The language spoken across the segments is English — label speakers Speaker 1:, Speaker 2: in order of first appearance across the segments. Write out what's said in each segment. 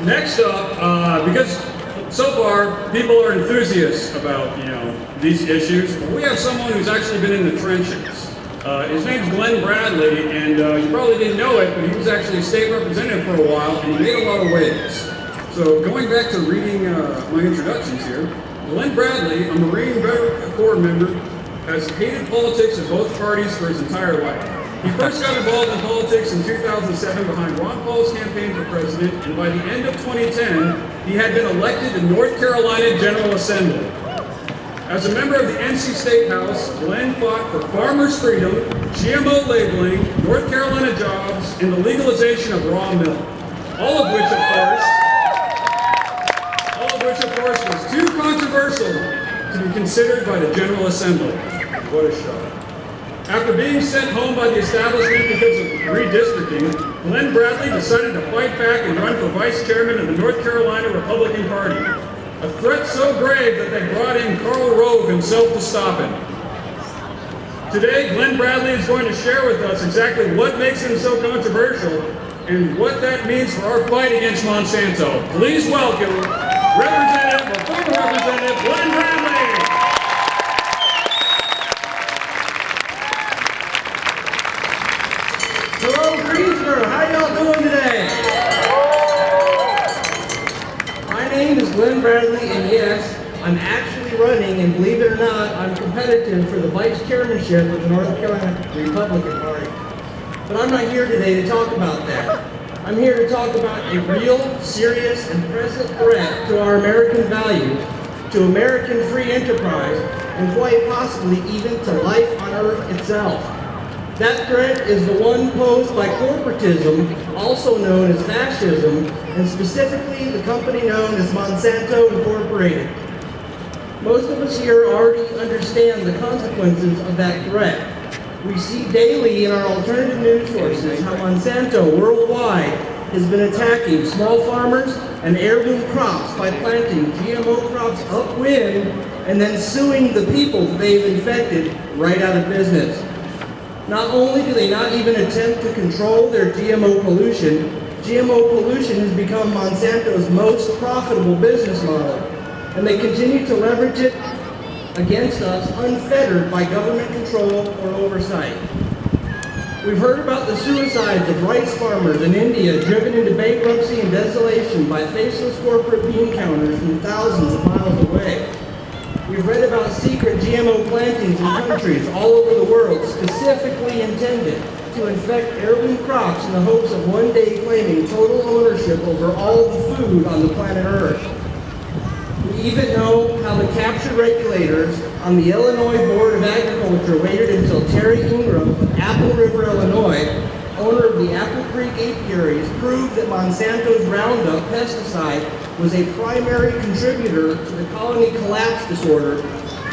Speaker 1: Next up, because so far people are enthusiasts about these issues, we have someone who's actually been in the trenches. His name's Glen Bradley, and you probably didn't know it, but he was actually a state representative for a while, and he made a lot of waves. So going back to reading my introductions here, Glen Bradley, a Marine Corps member, has hated politics of both parties for his entire life. He first got involved in politics in 2007 behind Ron Paul's campaign for president, and by the end of 2010, he had been elected to North Carolina General Assembly. As a member of the NC State House, Glen fought for farmers' freedom, GMO labeling, North Carolina jobs, and the legalization of raw milk. All of which, of course, was too controversial to be considered by the General Assembly. What a shock. After being sent home by the establishment because of redistricting, Glen Bradley decided to fight back and run for vice chairman of the North Carolina Republican Party. A threat so grave that they brought in Karl Rove himself to stop him. Today, Glen Bradley is going to share with us exactly what makes him so controversial and what that means for our fight against Monsanto. Please welcome former Representative Glen Bradley.
Speaker 2: Hello, Greensboro. How y'all doing today? My name is Glen Bradley, and yes, I'm actually running, and believe it or not, I'm competitive for the vice chairmanship of the North Carolina Republican Party. But I'm not here today to talk about that. I'm here to talk about a real, serious, and present threat to our American values, to American free enterprise, and quite possibly even to life on Earth itself. That threat is the one posed by corporatism, also known as fascism, and specifically the company known as Monsanto Incorporated. Most of us here already understand the consequences of that threat. We see daily in our alternative news sources how Monsanto worldwide has been attacking small farmers and heirloom crops by planting GMO crops upwind and then suing the people that they've infected right out of business. Not only do they not even attempt to control their GMO pollution has become Monsanto's most profitable business model, and they continue to leverage it against us unfettered by government control or oversight. We've heard about the suicides of rice farmers in India driven into bankruptcy and desolation by faceless corporate bean counters from thousands of miles away. We've read about secret GMO plantings in countries all over the world specifically intended to infect heirloom crops in the hopes of one day claiming total ownership over all the food on the planet Earth. We even know how the captured regulators on the Illinois Board of Agriculture waited until Terry Ingram of Apple River, Illinois, owner of the Apple Creek apiaries, proved that Monsanto's Roundup pesticide was a primary contributor to the colony collapse disorder,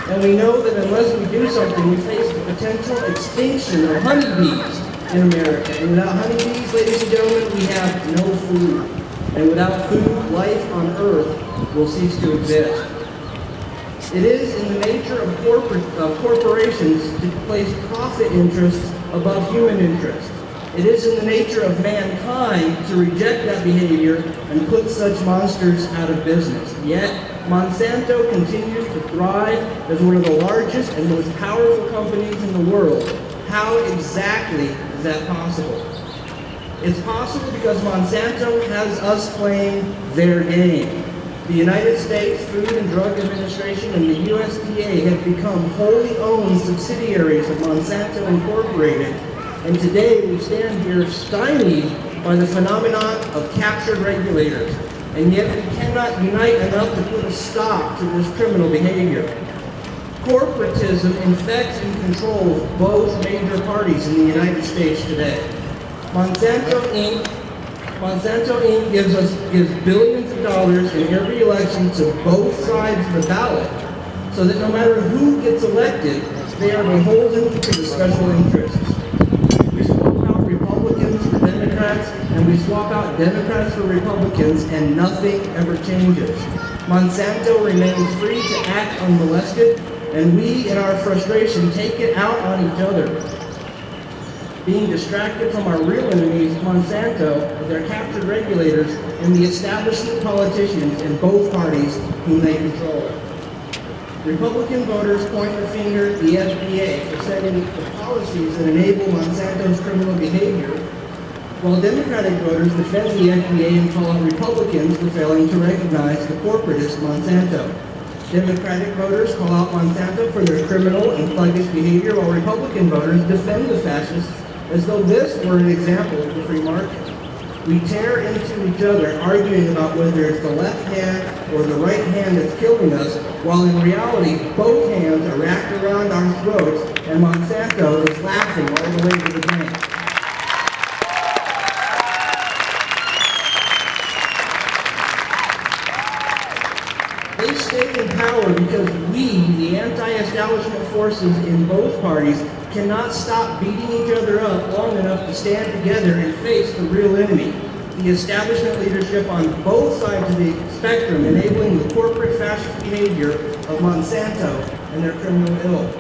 Speaker 2: and we know that unless we do something, we face the potential extinction of honeybees in America. And without honeybees, ladies and gentlemen, we have no food. And without food, life on Earth will cease to exist. It is in the nature of corporations to place profit interests above human interests. It is in the nature of mankind to reject that behavior and put such monsters out of business. Yet, Monsanto continues to thrive as one of the largest and most powerful companies in the world. How exactly is that possible? It's possible because Monsanto has us playing their game. The United States Food and Drug Administration and the USDA have become wholly owned subsidiaries of Monsanto Incorporated, and today we stand here stymied by the phenomenon of captured regulators, and yet we cannot unite enough to put a stop to this criminal behavior. Corporatism infects and controls both major parties in the United States today. Monsanto Inc. gives billions of dollars in every election to both sides of the ballot, so that no matter who gets elected, they are beholden to the special interests. We swap out Republicans for Democrats, and we swap out Democrats for Republicans, and nothing ever changes. Monsanto remains free to act unmolested, and we, in our frustration, take it out on each other. being distracted from our real enemies, Monsanto, their captured regulators, and the establishment politicians in both parties whom they control. Republican voters point the finger at the FDA for setting the policies that enable Monsanto's criminal behavior, while Democratic voters defend the FDA and call out Republicans for failing to recognize the corporatist Monsanto. Democratic voters call out Monsanto for their criminal and thuggish behavior, while Republican voters defend the fascists as though this were an example of the free market. We tear into each other, arguing about whether it's the left hand or the right hand that's killing us, while in reality, both hands are wrapped around our throats, and Monsanto is laughing all the way to the bank. They stay in power because we, the anti-establishment forces in both parties, cannot stop beating each other up long enough to stand together and face the real enemy, the establishment leadership on both sides of the spectrum, enabling the corporate fascist behavior of Monsanto and their criminal ilk.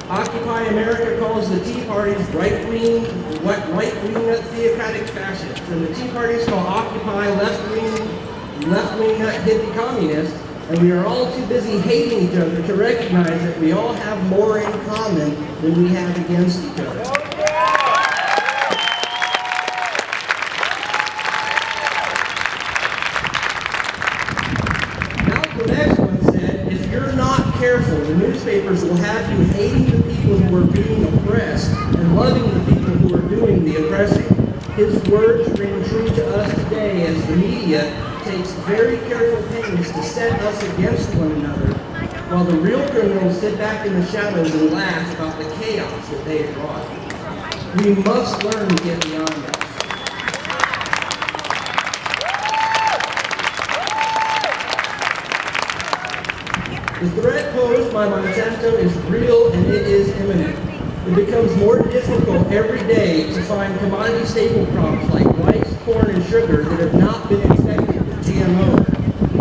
Speaker 2: Occupy America calls the Tea Party's right-wing nut theocratic fascists, and the Tea Parties call Occupy left-wing nut hippie communists, and we are all too busy hating each other to recognize that we all have more in common than we have against each other. Malcolm X once said, if you're not careful, the newspapers will have you hating the people who are being oppressed and loving the people who are doing the oppressing. His words ring true to us today as the media takes very careful pains to set us against one another, while the real criminals sit back in the shadows and laugh about the chaos that they have brought. We must learn to get beyond this. The threat posed by Monsanto is real and it is imminent. It becomes more difficult every day to find commodity staple crops like rice, corn, and sugar that have not been infected with GMO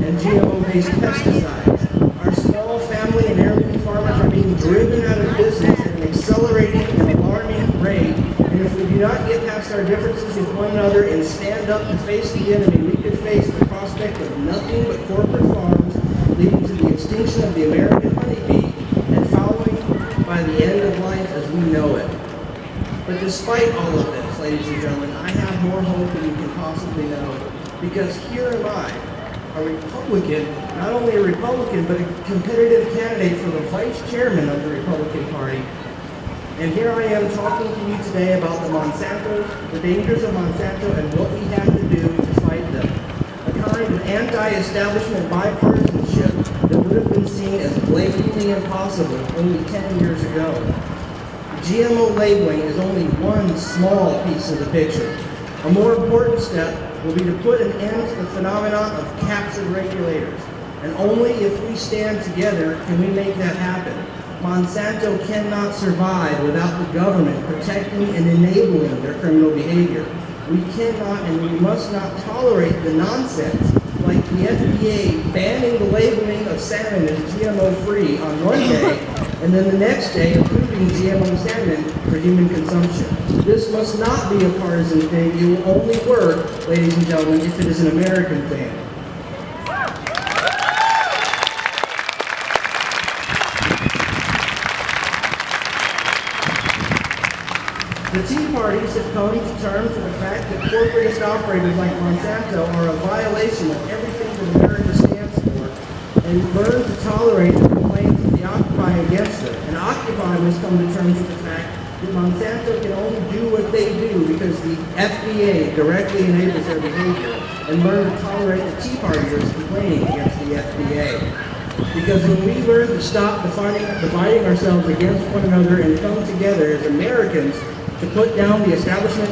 Speaker 2: and GMO-based pesticides. Our small family and heirloom farmers are being driven out of business at an accelerating and alarming rate, and if we do not get past our differences with one another and stand up to face the enemy, we could face the prospect of nothing but corporate farms, leading to the extinction of the American honeybee and following by the end of life as we know it. But despite all of this, ladies and gentlemen, I have more hope than you can possibly know, because here am I, a Republican, not only a Republican, but a competitive candidate for the vice chairman of the Republican Party. And here I am talking to you today about the dangers of Monsanto, and what we have to do to fight them. A kind of anti-establishment bipartisanship that would have been seen as blatantly impossible only 10 years ago. GMO labeling is only one small piece of the picture. A more important step will be to put an end to the phenomenon of captured regulators. And only if we stand together can we make that happen. Monsanto cannot survive without the government protecting and enabling their criminal behavior. We cannot and we must not tolerate the nonsense like the FDA banning the labeling of salmon as GMO-free on one day, and then the next day approving GMO salmon for human consumption. This must not be a partisan thing. It will only work, ladies and gentlemen, if it is an American thing. The Tea Parties have come to terms with the fact that corporatist operators like Monsanto are a violation of everything that America stands for, and learn to tolerate the complaints of the Occupy against them. And Occupy must come to terms with the fact that Monsanto can only do what they do because the FDA directly enables their behavior, and learn to tolerate the Tea Partiers complaining against the FDA. Because when we learn to stop dividing ourselves against one another and come together as Americans to put down the establishment,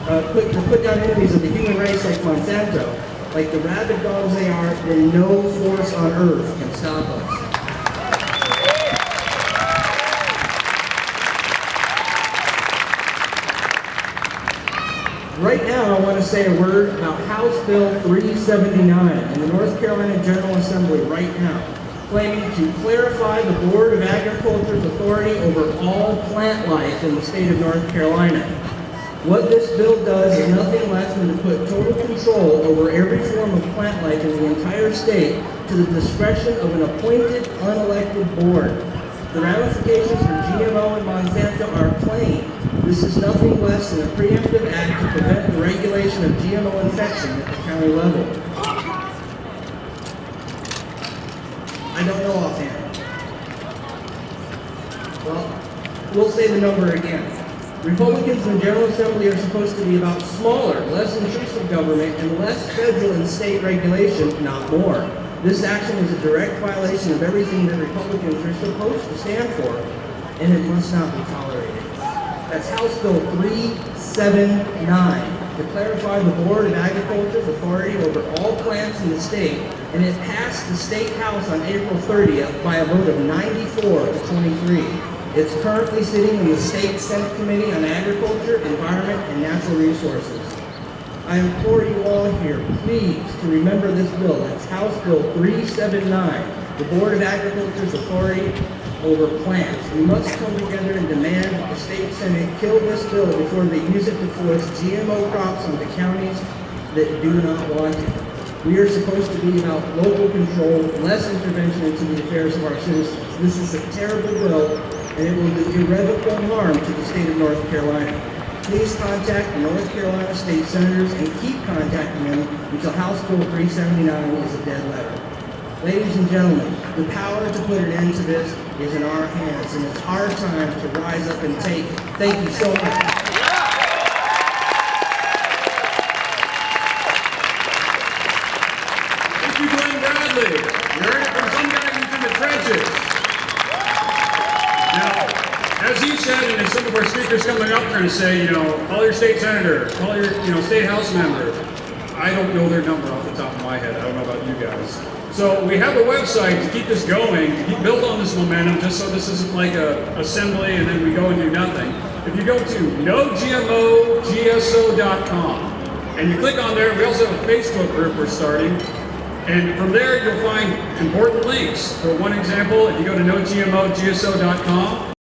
Speaker 2: to put down enemies of the human race like Monsanto, like the rabid dogs they are, then no force on earth can stop us. Right now, I want to say a word about House Bill 379 in the North Carolina General Assembly right now. claiming to clarify the Board of Agriculture's authority over all plant life in the state of North Carolina. What this bill does is nothing less than to put total control over every form of plant life in the entire state to the discretion of an appointed, unelected board. The ramifications for GMO and Monsanto are plain. This is nothing less than a preemptive act to prevent the regulation of GMO infection at the county level. I don't know offhand. Well, we'll say the number again. Republicans in the General Assembly are supposed to be about smaller, less intrusive government and less federal and state regulation, not more. This action is a direct violation of everything that Republicans are supposed to stand for, and it must not be tolerated. That's House Bill 379 to clarify the Board of Agriculture's authority over all plants in the state, and it passed the State House on April 30th by a vote of 94 to 23. It's currently sitting in the State Senate Committee on Agriculture, Environment, and Natural Resources. I implore you all here, please, to remember this bill. That's House Bill 379, the Board of Agriculture's authority over plants. We must come together and demand that the State Senate kill this bill before they use it to force GMO crops into counties that do not want it. We are supposed to be about local control, less intervention into the affairs of our citizens. This is a terrible bill, and it will do irrevocable harm to the state of North Carolina. Please contact the North Carolina State Senators and keep contacting them until House Bill 379 is a dead letter. Ladies and gentlemen, the power to put an end to this is in our hands, and it's our time to rise up and take it. Thank you so much.
Speaker 1: Thank you, Glen Bradley. You heard it from some guy who's in the trenches. Now, as he said, and as some of our speakers coming up are going to say, call your state senator, call your, state house member. I don't know their number off the top of my head. I don't know about you guys. So we have a website to keep this going, to keep built on this momentum, just so this isn't like a assembly and then we go and do nothing. If you go to nogmogso.com and you click on there, we also have a Facebook group we're starting. And from there, you'll find important links. For one example, if you go to nogmogso.com,